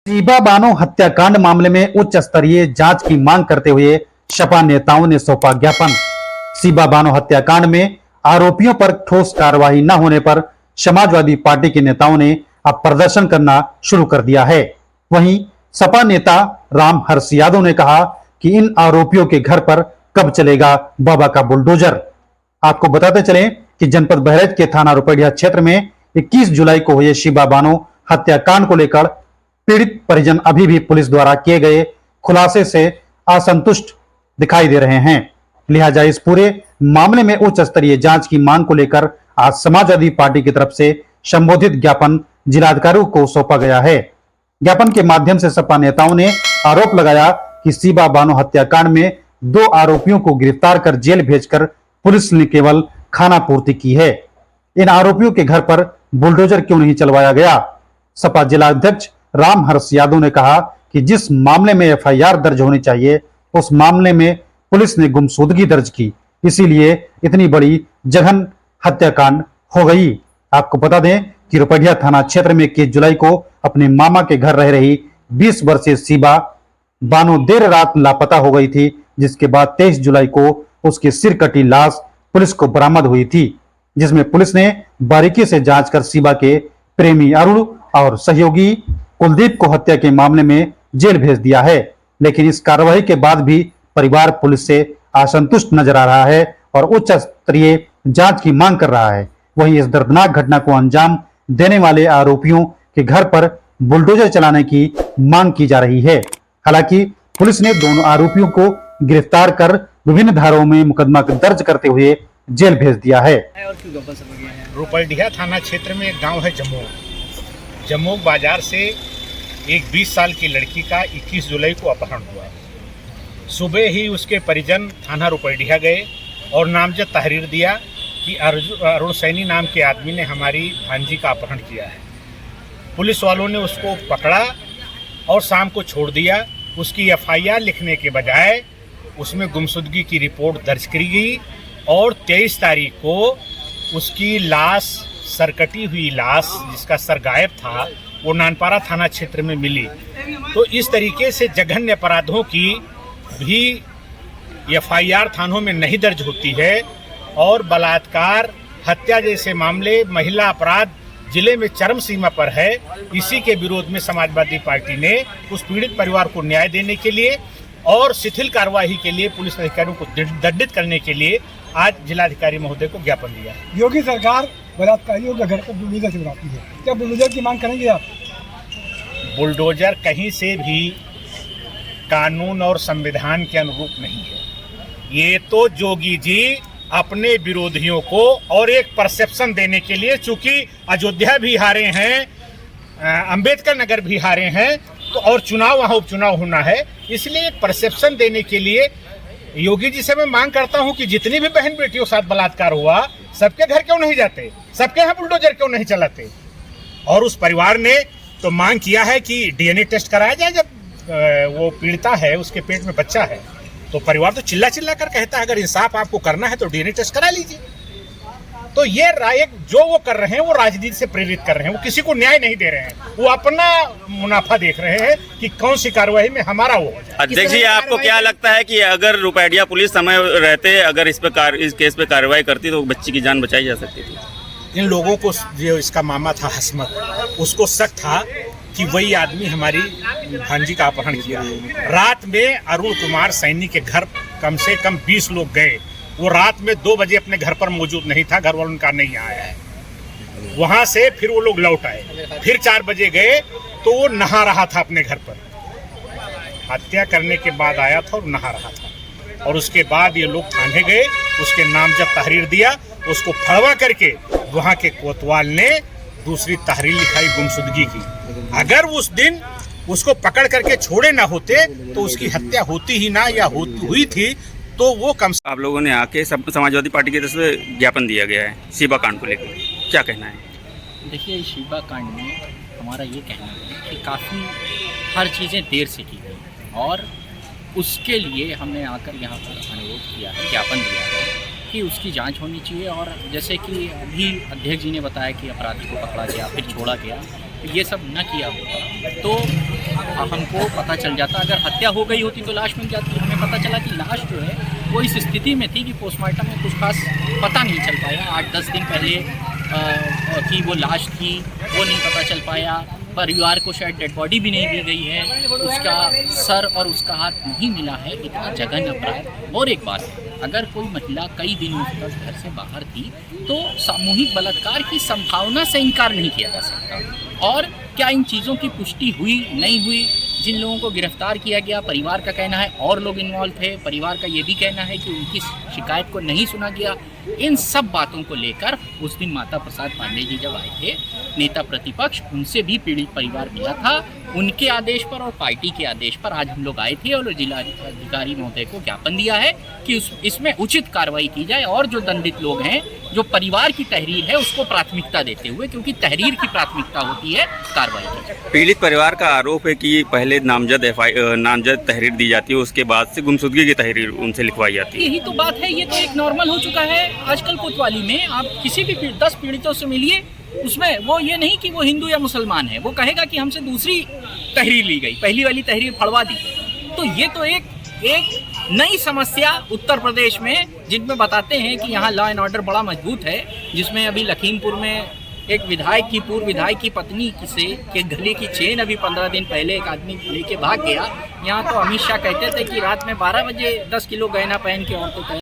शीबा बानो हत्याकांड मामले में उच्च स्तरीय जांच की मांग करते हुए सपा नेताओं ने सौंपा ज्ञापन। शीबा बानो हत्याकांड में आरोपियों पर ठोस कार्रवाई न होने पर समाजवादी पार्टी के नेताओं ने अब प्रदर्शन करना शुरू कर दिया है। वहीं सपा नेता राम हर्ष यादव ने कहा कि इन आरोपियों के घर पर कब चलेगा बाबा का बुलडोजर। आपको बताते चलें कि जनपद बहराइच के थाना रुपैया क्षेत्र में 21 जुलाई को हुए शीबा बानो हत्याकांड को लेकर पीड़ित परिजन अभी भी पुलिस द्वारा किए गए खुलासे से असंतुष्ट दिखाई दे रहे हैं। लिहाजा इस पूरे मामले में उच्च स्तरीय जांच की मांग को लेकर आज समाजवादी पार्टी की तरफ से संबोधित ज्ञापन जिलाधिकारी को सौंपा गया है। ज्ञापन के माध्यम से सपा नेताओं ने आरोप लगाया कि शीबा बानो हत्याकांड में 2 आरोपियों को गिरफ्तार कर जेल भेजकर पुलिस ने केवल खाना पूर्ति की है। इन आरोपियों के घर पर बुलडोजर क्यों नहीं चलवाया गया। सपा जिलाध्यक्ष राम हर्ष यादव ने कहा कि जिस मामले में एफआईआर दर्ज होनी चाहिए उस मामले में पुलिस ने गुमशुदगी दर्ज की, इसीलिए इतनी बड़ी जघन हत्याकांड हो गई। आपको बता दें कि रुपैया थाना क्षेत्र में 21 जुलाई को अपने मामा के घर रह रही 20 वर्षीय शीबा बानो देर रात लापता हो गई थी, जिसके बाद 23 जुलाई को उसकी सिर कटी लाश पुलिस को बरामद हुई थी, जिसमें पुलिस ने बारीकी से जांच कर शीबा के प्रेमी अरुण और सहयोगी कुलदीप को हत्या के मामले में जेल भेज दिया है। लेकिन इस कार्रवाई के बाद भी परिवार पुलिस से असंतुष्ट नजर आ रहा है और उच्च स्तरीय जांच की मांग कर रहा है। वहीं इस दर्दनाक घटना को अंजाम देने वाले आरोपियों के घर पर बुलडोजर चलाने की मांग की जा रही है। हालांकि पुलिस ने दोनों आरोपियों को गिरफ्तार कर विभिन्न धाराओं में मुकदमा दर्ज करते हुए जेल भेज दिया है। रुपैया थाना क्षेत्र में एक गांव है जमोग बाजार से एक 20 साल की लड़की का 21 जुलाई को अपहरण हुआ। सुबह ही उसके परिजन थाना रुपैया गए और नामजद तहरीर दिया कि अरुण सैनी नाम के आदमी ने हमारी भांजी का अपहरण किया है। पुलिस वालों ने उसको पकड़ा और शाम को छोड़ दिया। उसकी एफआईआर लिखने के बजाय उसमें गुमशुदगी की रिपोर्ट दर्ज करी गई और 23 तारीख को उसकी लाश, सरकटी हुई लाश जिसका सर गायब था, वो नानपारा थाना क्षेत्र में मिली। तो इस तरीके से जघन्य अपराधों की भी एफआईआर थानों में नहीं दर्ज होती है और बलात्कार, हत्या जैसे मामले, महिला अपराध जिले में चरम सीमा पर है। इसी के विरोध में समाजवादी पार्टी ने उस पीड़ित परिवार को न्याय देने के लिए और शिथिल कार्यवाही के लिए पुलिस अधिकारियों को दंडित करने के लिए आज जिलाधिकारी महोदय को ज्ञापन दिया है। योगी सरकार बलात्कारियों के घर को बुलडोजर चलाती है, क्या बुलडोजर की मांग करेंगे आप? बुलडोजर कहीं से भी कानून और संविधान के अनुरूप नहीं है। ये तो जोगी जी अपने विरोधियों को और एक परसेप्शन देने के लिए, चूंकि अयोध्या भी हारे हैं, अंबेडकर नगर भी हारे हैं, तो और चुनाव वहाँ उपचुनाव होना है, इसलिए एक परसेप्शन देने के लिए योगी जी से मैं मांग करता हूं कि जितनी भी बहन बेटियों के साथ बलात्कार हुआ, सबके घर क्यों नहीं जाते, सबके यहाँ बुलडोजर क्यों नहीं चलाते। और उस परिवार ने तो मांग किया है कि डीएनए टेस्ट कराया जाए। जब वो पीड़िता है, उसके पेट में बच्चा है, तो परिवार तो चिल्ला चिल्ला कर कहता है अगर इंसाफ आपको करना है तो डीएनए टेस्ट करा लीजिए। तो ये जो वो कर रहे हैं वो राजनीति से प्रेरित कर रहे हैं, वो किसी को न्याय नहीं दे रहे हैं, वो अपना मुनाफा देख रहे हैं कि कौन सी कार्रवाई में हमारा वो हो जाए। अध्यक्ष जी, आपको क्या लगता है कि अगर रुपैया पुलिस समय रहते अगर इस केस पे कार्रवाई करती तो बच्ची की जान बचाई जा सकती थी? इन लोगों को, जो इसका मामा था हसमत, उसको शक था कि वही आदमी हमारी भांजी का अपहरण किया है। रात में अरुण कुमार सैनी के घर कम से कम 20 लोग गए। वो रात में 2 बजे अपने घर पर मौजूद नहीं था, घर वालों का नहीं आया है। वहां से फिर वो लोग लौट आए, फिर 4 बजे गए तो वो नहा रहा था अपने घर पर। हत्या करने के बाद आया था और नहा रहा था, और उसके बाद ये लोग थाने गए, उसके नामजद तहरीर दिया, उसको फड़वा करके वहां के कोतवाल ने दूसरी तहरीर लिखाई गुमशुदगी की। अगर उस दिन उसको पकड़ करके छोड़े ना होते तो उसकी हत्या होती ही ना, या हुई थी तो वो कम। आप लोगों ने आके सब समाजवादी पार्टी की तरफ से ज्ञापन दिया गया है शीबा कांड को लेकर, क्या कहना है? देखिए, शीबा कांड में हमारा ये कहना है कि काफ़ी हर चीज़ें देर से की गई और उसके लिए हमने आकर यहाँ पर अनुरोध किया है, ज्ञापन दिया है कि उसकी जांच होनी चाहिए। और जैसे कि अभी अध्यक्ष जी ने बताया कि अपराधी को पकड़ा गया फिर छोड़ा गया, ये सब न किया होता तो हमको पता चल जाता। अगर हत्या हो गई होती तो लाश मिल जाती। हमें पता चला कि लाश जो है वो इस स्थिति में थी कि पोस्टमार्टम में कुछ खास पता नहीं चल पाया। 8-10 दिन पहले की वो लाश थी, वो नहीं पता चल पाया। परिवार को शायद डेड बॉडी भी नहीं दी गई है, उसका सर और उसका हाथ नहीं मिला है। इतना जघन्य अपराध। और एक बात, अगर कोई महिला कई दिनों तक घर से बाहर थी तो सामूहिक बलात्कार की संभावना से इनकार नहीं किया जा सकता। और क्या इन चीज़ों की पुष्टि हुई नहीं हुई? जिन लोगों को गिरफ्तार किया गया, परिवार का कहना है और लोग इन्वॉल्व थे। परिवार का ये भी कहना है कि उनकी शिकायत को नहीं सुना गया। इन सब बातों को लेकर उस दिन माता प्रसाद पांडे जी जब आए थे, नेता प्रतिपक्ष, उनसे भी पीड़ित परिवार मिला था। उनके आदेश पर और पार्टी के आदेश पर आज हम लोग आए थे और जिला अधिकारी महोदय को ज्ञापन दिया है कि इसमें उचित कार्रवाई की जाए और जो दंडित लोग हैं, जो परिवार की तहरीर है, उसको प्राथमिकता देते हुए, क्योंकि तहरीर की प्राथमिकता होती है कार्रवाई की। पीड़ित परिवार का आरोप है कि पहले नामजद तहरीर दी जाती है, उसके बाद से गुमशुदगी की तहरीर उनसे लिखवाई जाती है। यही तो बात है, ये तो एक नॉर्मल हो चुका है आजकल कोतवाली में। आप किसी भी 10 पीड़ितों से मिलिए, उसमें वो ये नहीं कि वो हिंदू या मुसलमान है, वो कहेगा कि हमसे दूसरी तहरीर ली गई, पहली वाली तहरीर फड़वा दी। तो ये तो एक नई समस्या उत्तर प्रदेश में, जिनमें बताते हैं कि यहाँ लॉ एंड ऑर्डर बड़ा मजबूत है, जिसमें अभी लखीमपुर में एक विधायक की, पूर्व विधायक की पत्नी के गले की चेन अभी 15 दिन पहले एक आदमी लेके भाग गया। यहाँ तो अमित शाह कहते थे कि रात में 12 बजे 10 किलो गहना पहन के औरतों